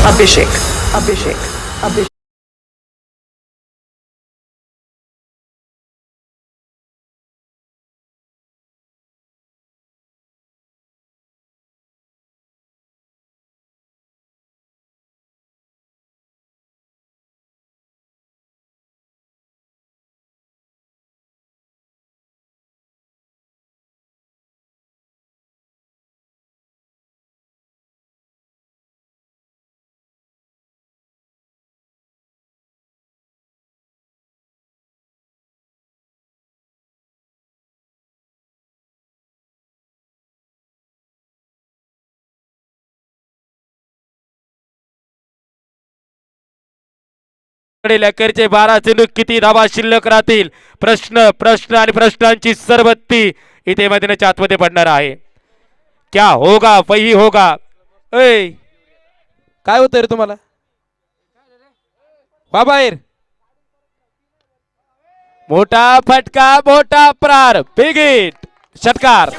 अभिषेक अभिषेक अभिषेक अखेरचे 12 चेंडू किती धावा शिल्लक राहतील. प्रश्न प्रश्न आणि प्रश्नांची सरबत्ती इथे मैदानाच्या आतमध्ये पडणार आहे. क्या होगा वही होगा. ऐ काय होतं रे तुम्हाला. वा बाहेर. मोठा फटका, मोठा प्रार, बिग हिट, षटकार.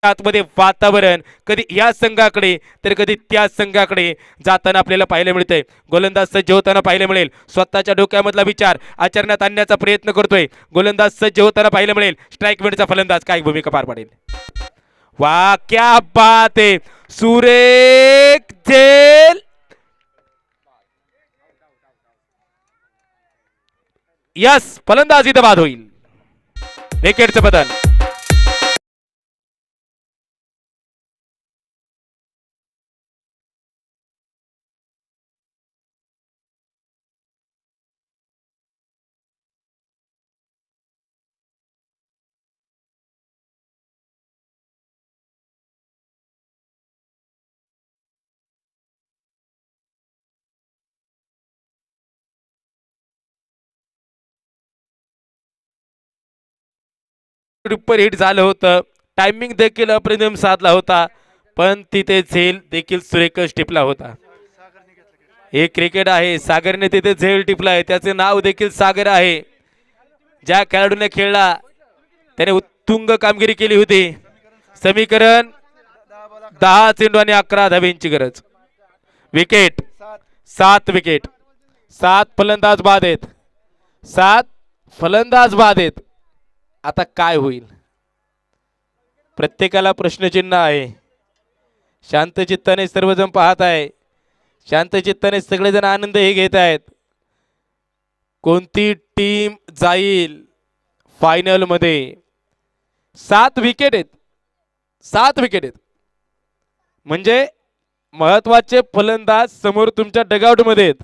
आतमध्ये वातावरण कधी या संघाकडे तर कधी त्या संघाकडे जाताना आपल्याला पाहायला मिळतंय. गोलंदाज सज्ज होताना पाहायला मिळेल. स्वतःच्या डोक्यामधला विचार आचरणात आणण्याचा प्रयत्न करतोय. गोलंदाज सज्ज होताना पाहायला मिळेल. स्ट्राईक मिनिटचा फलंदाज काय भूमिका पार पाडेल. वा क्या बात आहे. सुरेख झेल. यस फलंदाज इथं बाद होईल. विकेटचं पतन. सुपर हिट झालं होतं. टायमिंग देखील अप्रतिम साधला होता, पण तिथे झेल देखील सुरेख टिपला होता. हे क्रिकेट आहे. सागरने तिथे झेल टिपला आहे. त्याचे नाव देखील सागर आहे. ज्या खेळाडूने खेळला त्याने उत्तुंग कामगिरी केली होती. समीकरण 10 चेंडू आणि 11 धाब्यांची गरज. Wicket 7 wicket. 7 फलंदाज बाद आहेत. 7 फलंदाज बाद आहेत. आता काय होईल? प्रत्येकाला प्रश्नचिन्ह आहे. शांत चित्ताने सर्वजण पाहत आहे. शांत चित्ताने सगळेजण आनंद हे घेत आहेत. कोणती टीम जाईल फायनल मध्ये? 7 विकेट आहेत. 7 विकेट आहेत म्हणजे महत्वाचे फलंदाज समोर तुमच्या डगआउट मध्ये आहेत.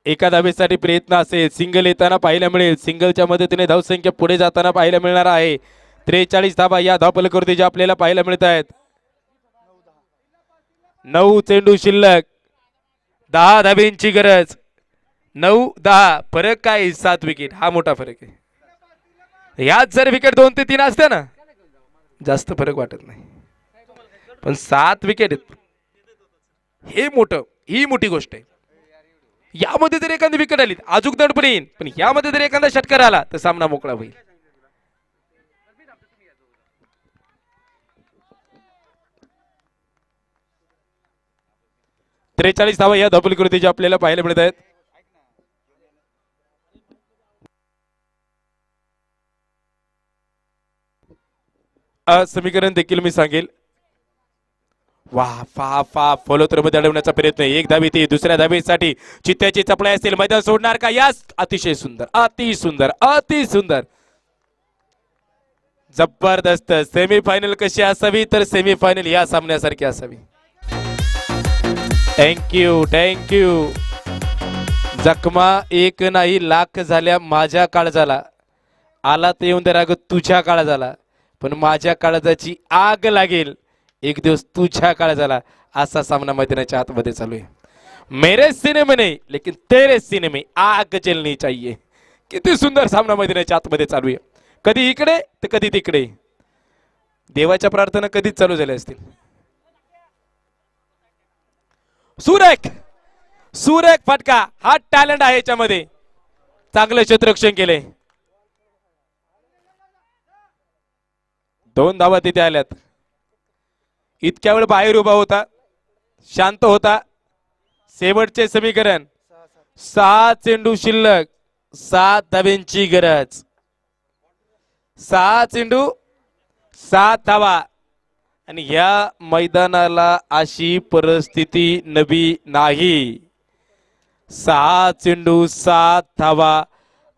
एका धाबेसाठी प्रयत्न असेल. सिंगल येताना पाहायला मिळेल. सिंगलच्या मदतीने धावसंख्या पुढे जाताना पाहायला मिळणार आहे. 43 धाबा या धावफलकावरती आपल्याला पाहायला मिळत आहेत. 9 चेंडू शिल्लक. 10 धाब्यांची गरज. 9-10 फरक काय? 7 विकेट. हा मोठा फरक आहे. यात जर विकेट 2 ते 3 असते ना जास्त फरक वाटत नाही, पण 7 विकेट आहेत हे मोठं. ही मोठी गोष्ट आहे. यामध्ये जर एखादी विकेट आली अजून दडपण येईल, पण यामध्ये जर एखादा षटकार आला तर सामना मोकळा होईल. त्रेचाळीस धावा या धावफलकावरती आपल्याला पाहायला मिळत आहेत. समीकरण देखील मी सांगेल. वाह फा फा फॉलोथ्रो मध्ये अडवण्याचा प्रयत्न. एक धावी ती दुसऱ्या धावीसाठी चित्त्याची चपळाई असेल. मैदान सोडणार का? यास अतिशय सुंदर, अति सुंदर, अति सुंदर, जबरदस्त. सेमीफायनल कशी असावी? तर सेमीफायनल या सामन्यासारखी असावी. Thank you thank you. जखमा एक नाही लाख झाल्या माझ्या काळजाला. आला तर येऊन दे राग तुझ्या काळजाला, पण माझ्या काळजाची आग लागेल एक दिवस तुझ्या काळजाला. असा सामना मैदानाच्या आतमध्ये चालू आहे. मेरे सीने में नहीं लेकिन तेरे सीने में आग जलनी चाहिए. किती सुंदर सामना मैदानाच्या आतमध्ये चालू आहे. कधी इकडे तर कधी तिकडे. देवाच्या प्रार्थना कधीच चालू झाल्या असतील. सुरेख सुरेख फटका. हा टॅलेंट आहे याच्यामध्ये. चांगलं क्षेत्ररक्षण केले. 2 धावा तिथे आल्यात. इतक्या वेळ बाहेर उभा होता, शांत होता. शेवटचे समीकरण 6 चेंडू शिल्लक, 7 धाब्यांची गरज. 6 चेंडू 7 धावा. आणि या मैदानाला अशी परिस्थिती नवी नाही. 6 चेंडू 7 धावा.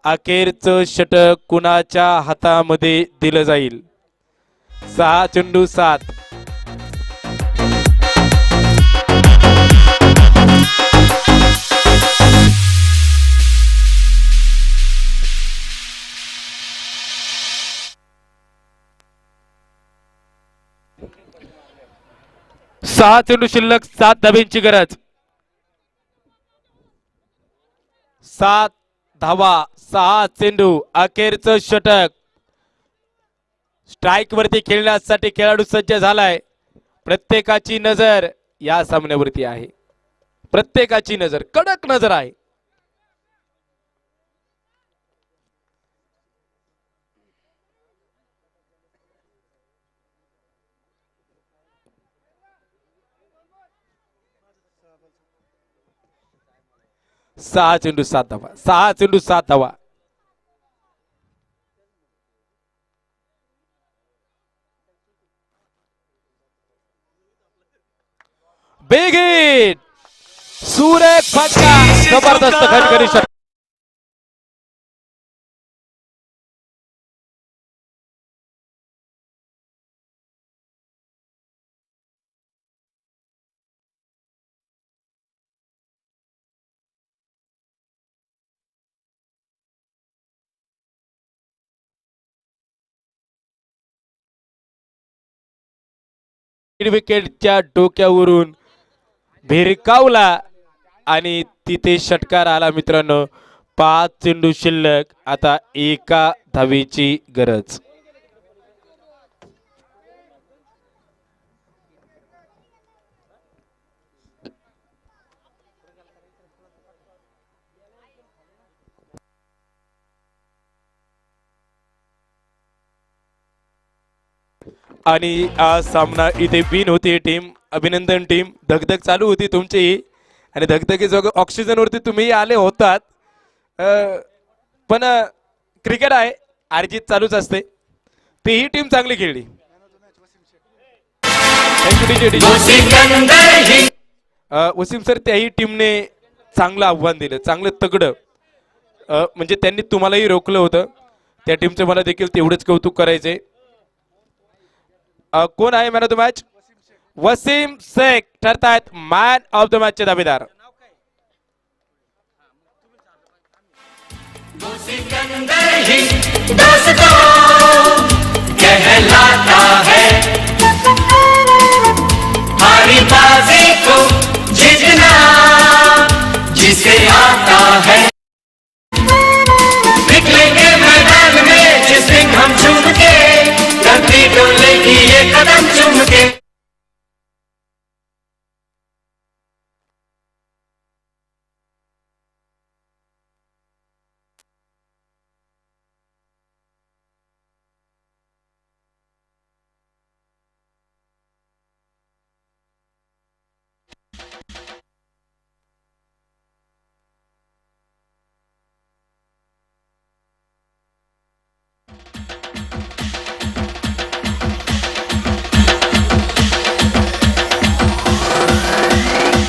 अखेरचं षटक कुणाच्या हातामध्ये दिलं जाईल? 6 चेंडू 7. सहा चेंडू शिल्लक, 7 धाब्यांची गरज. 7 धावा, 6 चेंडू, अखेरचं षटक. स्ट्राइक वरती खेळण्यासाठी खेळाडू सज्ज झालाय. प्रत्येकाची नजर या सामन्यावरती आहे. प्रत्येकाची नजर, कडक नजर आहे. सहा चेंडू 7 धावा, 6 चेंडू 7 धावा. बिग हिट, सुरेख फटका, जबरदस्त खटखटी षटक. विकेटच्या डोक्यावरून भिरकावला आणि तिथे षटकार आला मित्रांनो. 5 चेंडू शिल्लक, आता एका धावेची गरज. आणि आज सामना इथे विन होती टीम. अभिनंदन टीम. धगधग चालू होती तुमची आणि धगधगीजोग ऑक्सिजन वरती तुम्ही आले होतात. पण क्रिकेट आहे, अर्जित चालूच असते. तीही टीम चांगली खेळली. वसीम सर, त्याही टीमने चांगलं आव्हान दिलं, चांगलं तगडं. म्हणजे त्यांनी तुम्हालाही रोखलं होतं. त्या टीमचं मला देखील तेवढंच कौतुक करायचंय. कोण आहे man of the match? Wasim Shaikh ठरतायत मॅन ऑफ द मॅच चे दावेदार. कहलाता है हारी बाजी को जीतना जिसे आता है.